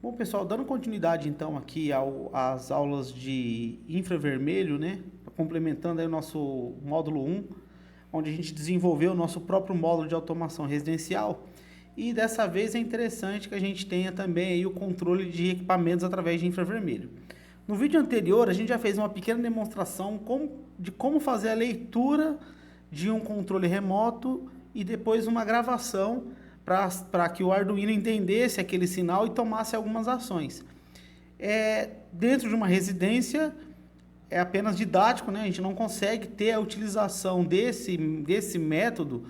Bom, pessoal, dando continuidade então aqui às aulas de infravermelho, né? Complementando aí o nosso módulo 1, onde a gente desenvolveu o nosso próprio módulo de automação residencial. E dessa vez é interessante que a gente tenha também aí o controle de equipamentos através de infravermelho. No vídeo anterior, a gente já fez uma pequena demonstração de como fazer a leitura de um controle remoto e depois uma gravação para que o Arduino entendesse aquele sinal e tomasse algumas ações. Dentro de uma residência é apenas didático, né? A gente não consegue ter a utilização desse método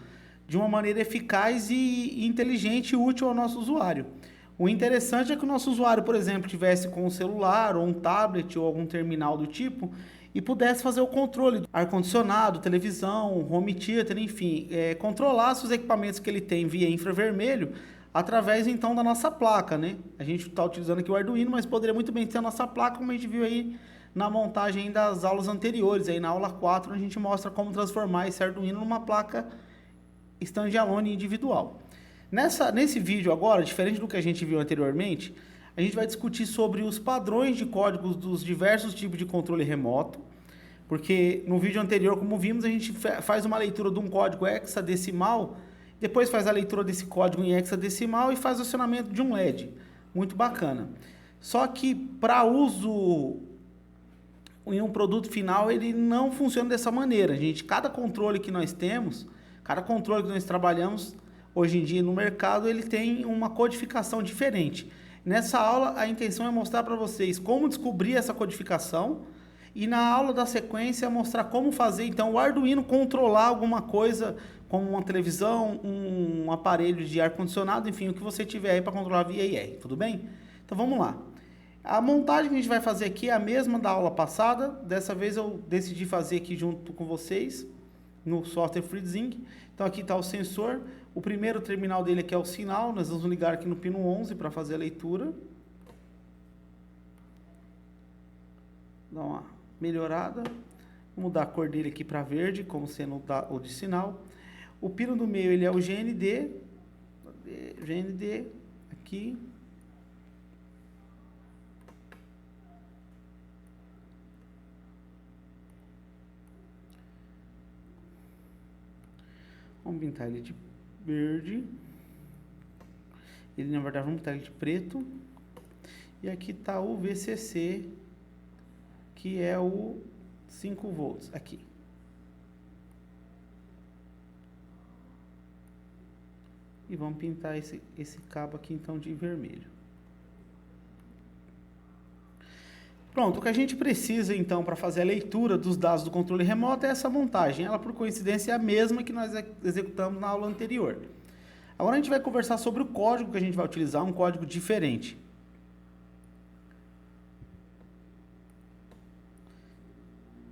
de uma maneira eficaz e inteligente e útil ao nosso usuário. O interessante é que o nosso usuário, por exemplo, tivesse com um celular ou um tablet ou algum terminal do tipo e pudesse fazer o controle do ar-condicionado, televisão, home theater, enfim, controlasse os equipamentos que ele tem via infravermelho através então da nossa placa, né? A gente está utilizando aqui o Arduino, mas poderia muito bem ser a nossa placa, como a gente viu aí na montagem das aulas anteriores, aí na aula 4 a gente mostra como transformar esse Arduino numa placa standalone individual. Nesse vídeo agora, diferente do que a gente viu anteriormente, a gente vai discutir sobre os padrões de códigos dos diversos tipos de controle remoto, porque no vídeo anterior, como vimos, a gente faz uma leitura de um código hexadecimal, depois faz a leitura desse código em hexadecimal e faz o acionamento de um LED. Muito bacana. Só que para uso em um produto final, ele não funciona dessa maneira. Cada controle que nós temos, cada controle que nós trabalhamos hoje em dia no mercado, ele tem uma codificação diferente. Nessa aula, a intenção é mostrar para vocês como descobrir essa codificação e na aula da sequência mostrar como fazer então o Arduino controlar alguma coisa, como uma televisão, um aparelho de ar-condicionado, enfim, o que você tiver aí para controlar via IR, tudo bem? Então vamos lá. A montagem que a gente vai fazer aqui é a mesma da aula passada, dessa vez eu decidi fazer aqui junto com vocês, no software FreeZing. Então aqui está o sensor, o primeiro terminal dele aqui é o sinal, nós vamos ligar aqui no pino 11 para fazer a leitura. Dá uma melhorada, vamos mudar a cor dele aqui para verde, como sendo o de sinal. O pino do meio ele é o GND aqui. Vamos pintar ele de verde. Ele, na verdade, vamos pintar ele de preto. E aqui está o VCC, que é o 5 volts, aqui. E vamos pintar esse cabo aqui, então, de vermelho. Pronto, o que a gente precisa, então, para fazer a leitura dos dados do controle remoto é essa montagem. Ela, por coincidência, é a mesma que nós executamos na aula anterior. Agora a gente vai conversar sobre o código que a gente vai utilizar, um código diferente.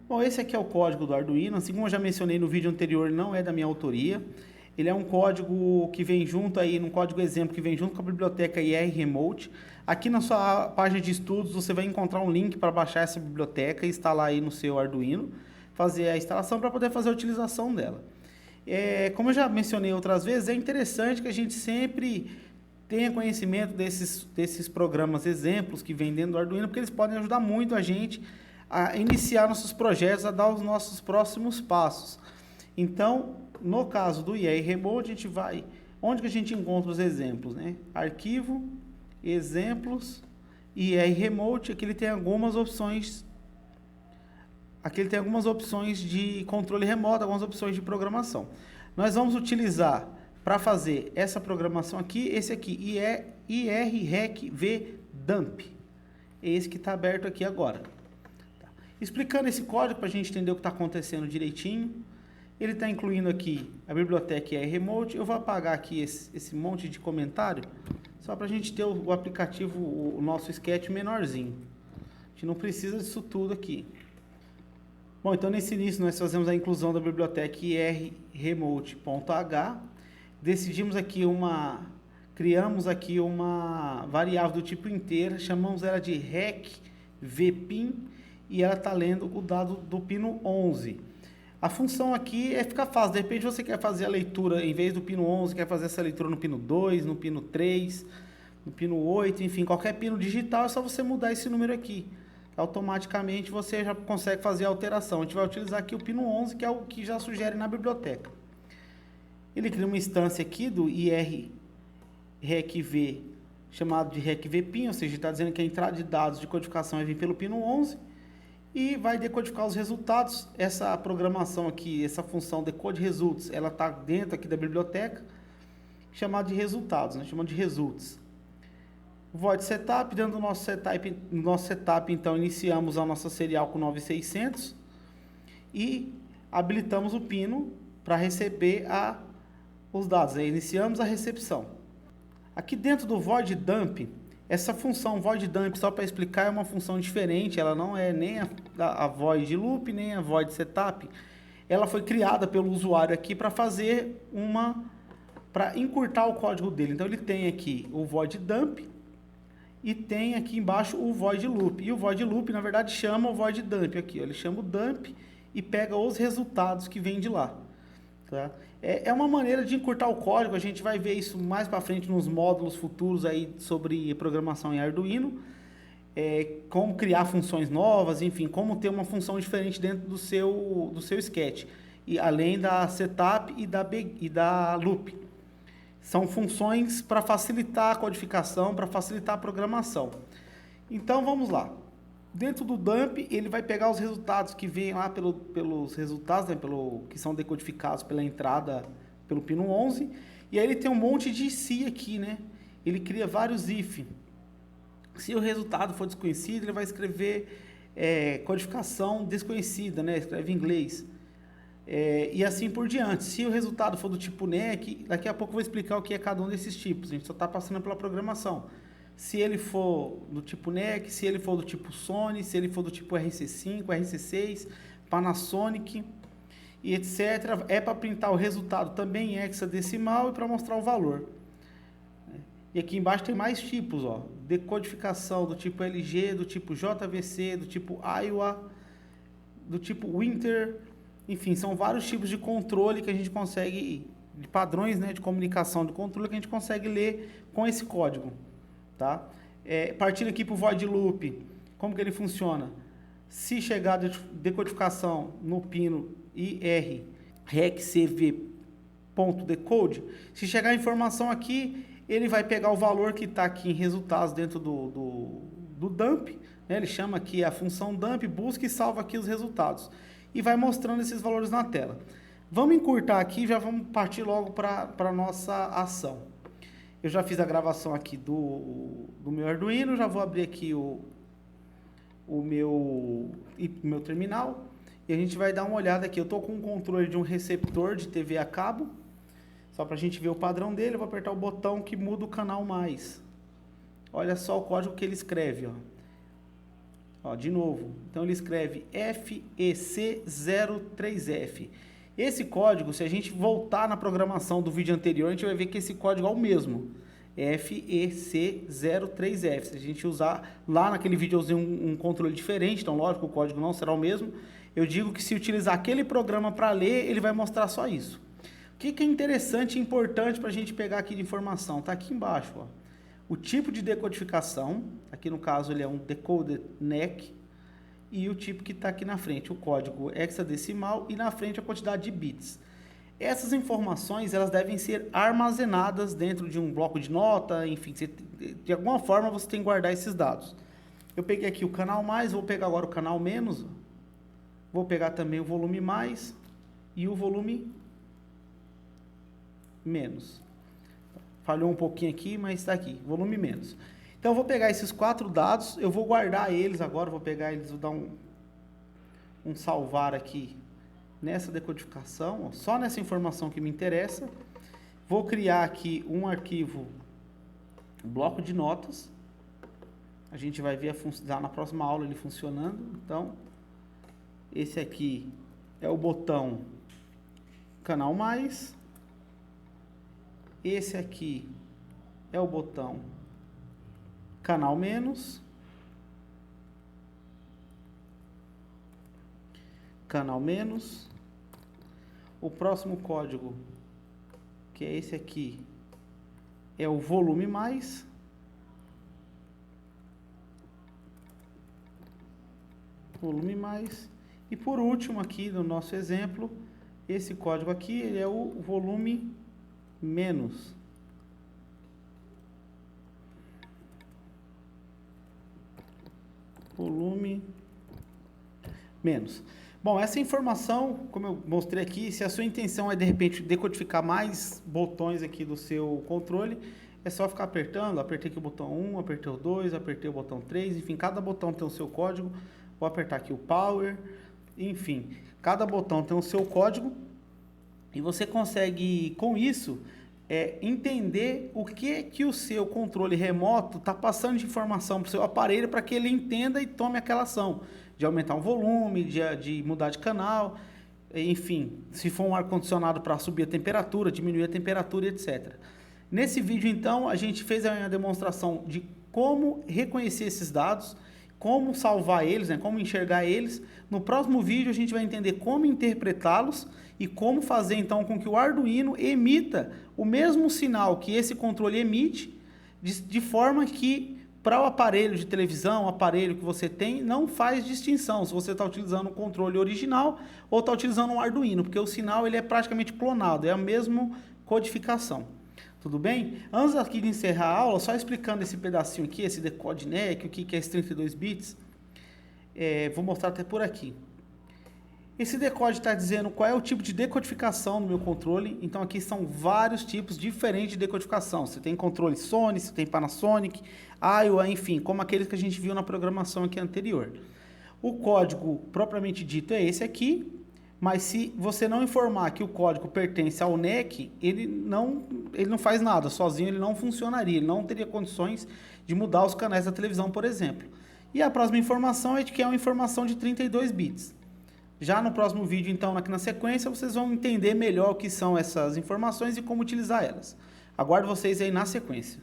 Bom, esse aqui é o código do Arduino. Assim como eu já mencionei no vídeo anterior, não é da minha autoria. Ele é um código que vem junto aí, um código exemplo que vem junto com a biblioteca IR Remote. Aqui na sua página de estudos você vai encontrar um link para baixar essa biblioteca e instalar aí no seu Arduino, fazer a instalação para poder fazer a utilização dela. Como eu já mencionei outras vezes, é interessante que a gente sempre tenha conhecimento desses programas exemplos que vem dentro do Arduino, porque eles podem ajudar muito a gente a iniciar nossos projetos, a dar os nossos próximos passos. Então, no caso do IR Remote, a gente vai... Onde que a gente encontra os exemplos, né? Arquivo, exemplos, IR Remote. Aqui ele tem algumas opções. Aqui ele tem algumas opções de controle remoto, algumas opções de programação. Nós vamos utilizar para fazer essa programação aqui, esse aqui, IRREC-V-DUMP. É esse que está aberto aqui agora. Explicando esse código para a gente entender o que está acontecendo direitinho. Ele está incluindo aqui a biblioteca IR Remote. Eu vou apagar aqui esse monte de comentário, só para a gente ter o aplicativo, o nosso sketch menorzinho. A gente não precisa disso tudo aqui. Bom, então nesse início nós fazemos a inclusão da biblioteca irremote.h. Decidimos aqui criamos aqui uma variável do tipo inteira, chamamos ela de recvpin e ela está lendo o dado do pino 11. A função aqui fica fácil, de repente você quer fazer a leitura, em vez do pino 11, quer fazer essa leitura no pino 2, no pino 3, no pino 8, enfim, qualquer pino digital, é só você mudar esse número aqui. Automaticamente você já consegue fazer a alteração. A gente vai utilizar aqui o pino 11, que é o que já sugere na biblioteca. Ele cria uma instância aqui do IR-RECV, chamado de RECV-PIN, ou seja, está dizendo que a entrada de dados de codificação vai vir pelo pino 11 e vai decodificar os resultados. Essa programação aqui, essa função decode results, ela está dentro aqui da biblioteca, chamada de resultados, né? Chamamos de results. Void setup, dentro do nosso setup, então, iniciamos a nossa serial com 9600 e habilitamos o pino para receber os dados. Aí iniciamos a recepção. Aqui dentro do void dump, essa função void dump, só para explicar, é uma função diferente, ela não é nem a void loop, nem a void setup. Ela foi criada pelo usuário aqui para fazer para encurtar o código dele. Então ele tem aqui o void dump e tem aqui embaixo o void loop. E o void loop, na verdade, chama o void dump aqui, ó. Ele chama o dump e pega os resultados que vêm de lá. Tá? É uma maneira de encurtar o código. A gente vai ver isso mais para frente nos módulos futuros aí sobre programação em Arduino. Como criar funções novas, enfim, como ter uma função diferente dentro do seu sketch. E além da setup e da loop. São funções para facilitar a codificação, para facilitar a programação. Então, vamos lá. Dentro do dump, ele vai pegar os resultados que vêm lá pelos resultados, né, que são decodificados pela entrada, pelo pino 11. E aí ele tem um monte de se aqui, né? Ele cria vários if. Se o resultado for desconhecido, ele vai escrever codificação desconhecida, né? Escreve em inglês. E assim por diante. Se o resultado for do tipo NEC, daqui a pouco eu vou explicar o que é cada um desses tipos. A gente só está passando pela programação. Se ele for do tipo NEC, se ele for do tipo Sony, se ele for do tipo RC5, RC6, Panasonic e etc. É para printar o resultado também em hexadecimal e para mostrar o valor. E aqui embaixo tem mais tipos, ó. Decodificação do tipo LG, do tipo JVC, do tipo Iowa, do tipo Winter. Enfim, são vários tipos de controle que a gente consegue, de padrões, né, de comunicação de controle que a gente consegue ler com esse código. Tá? Partindo aqui para o void loop, como que ele funciona? Se chegar a decodificação no pino IR-RECV.decode, se chegar a informação aqui, ele vai pegar o valor que está aqui em resultados dentro do dump, né? Ele chama aqui a função dump, busca e salva aqui os resultados. E vai mostrando esses valores na tela. Vamos encurtar aqui e já vamos partir logo para a nossa ação. Eu já fiz a gravação aqui do meu Arduino, já vou abrir aqui o meu terminal e a gente vai dar uma olhada aqui. Eu estou com um controle de um receptor de TV a cabo, só para a gente ver o padrão dele. Eu vou apertar o botão que muda o canal mais. Olha só o código que ele escreve, ó. Ó, de novo, então ele escreve FEC03F. Esse código, se a gente voltar na programação do vídeo anterior, a gente vai ver que esse código é o mesmo. FEC03F. Se a gente usar lá naquele vídeo, eu usei um controle diferente, então lógico, o código não será o mesmo. Eu digo que se utilizar aquele programa para ler, ele vai mostrar só isso. O que é interessante e importante para a gente pegar aqui de informação? Está aqui embaixo, ó. O tipo de decodificação, aqui no caso ele é um decoded NEC, e o tipo que está aqui na frente, o código hexadecimal, e na frente a quantidade de bits. Essas informações, elas devem ser armazenadas dentro de um bloco de nota, enfim, de alguma forma você tem que guardar esses dados. Eu peguei aqui o canal mais, vou pegar agora o canal menos, vou pegar também o volume mais e o volume menos. Falhou um pouquinho aqui, mas está aqui, volume menos. Então, eu vou pegar esses 4 dados, eu vou guardar eles agora, vou pegar eles, vou dar um salvar aqui nessa decodificação, ó, só nessa informação que me interessa. Vou criar aqui um arquivo, um bloco de notas. A gente vai ver na próxima aula ele funcionando. Então, esse aqui é o botão canal mais. Esse aqui é o botão canal menos, canal menos. O próximo código, que é esse aqui, é o volume mais. volume mais. E por último aqui no nosso exemplo, esse código aqui ele é o volume menos. Volume menos. Bom, essa informação, como eu mostrei aqui, se a sua intenção é de repente decodificar mais botões aqui do seu controle, é só ficar apertando. Apertei aqui o botão 1, apertei o 2, apertei o botão 3, enfim, cada botão tem o seu código. Vou apertar aqui o Power, enfim, cada botão tem o seu código e você consegue, com isso, entender o que o seu controle remoto está passando de informação para o seu aparelho para que ele entenda e tome aquela ação de aumentar o volume, de mudar de canal, enfim, se for um ar-condicionado para subir a temperatura, diminuir a temperatura, etc. Nesse vídeo, então, a gente fez a demonstração de como reconhecer esses dados, como salvar eles, né, como enxergar eles. No próximo vídeo, a gente vai entender como interpretá-los e como fazer, então, com que o Arduino emita o mesmo sinal que esse controle emite, de forma que, para o aparelho de televisão, o aparelho que você tem, não faz distinção se você está utilizando o controle original ou está utilizando um Arduino, porque o sinal ele é praticamente clonado, é a mesma codificação. Tudo bem? Antes aqui de encerrar a aula, só explicando esse pedacinho aqui, esse decode NEC, o que é esses 32 bits, vou mostrar até por aqui. Esse decode está dizendo qual é o tipo de decodificação no meu controle. Então aqui são vários tipos diferentes de decodificação. Você tem controle Sony, você tem Panasonic, Aiwa, enfim, como aqueles que a gente viu na programação aqui anterior. O código propriamente dito é esse aqui, mas se você não informar que o código pertence ao NEC, ele não faz nada, sozinho ele não funcionaria, ele não teria condições de mudar os canais da televisão, por exemplo. E a próxima informação é de que é uma informação de 32 bits. Já no próximo vídeo, então, aqui na sequência, vocês vão entender melhor o que são essas informações e como utilizar elas. Aguardo vocês aí na sequência.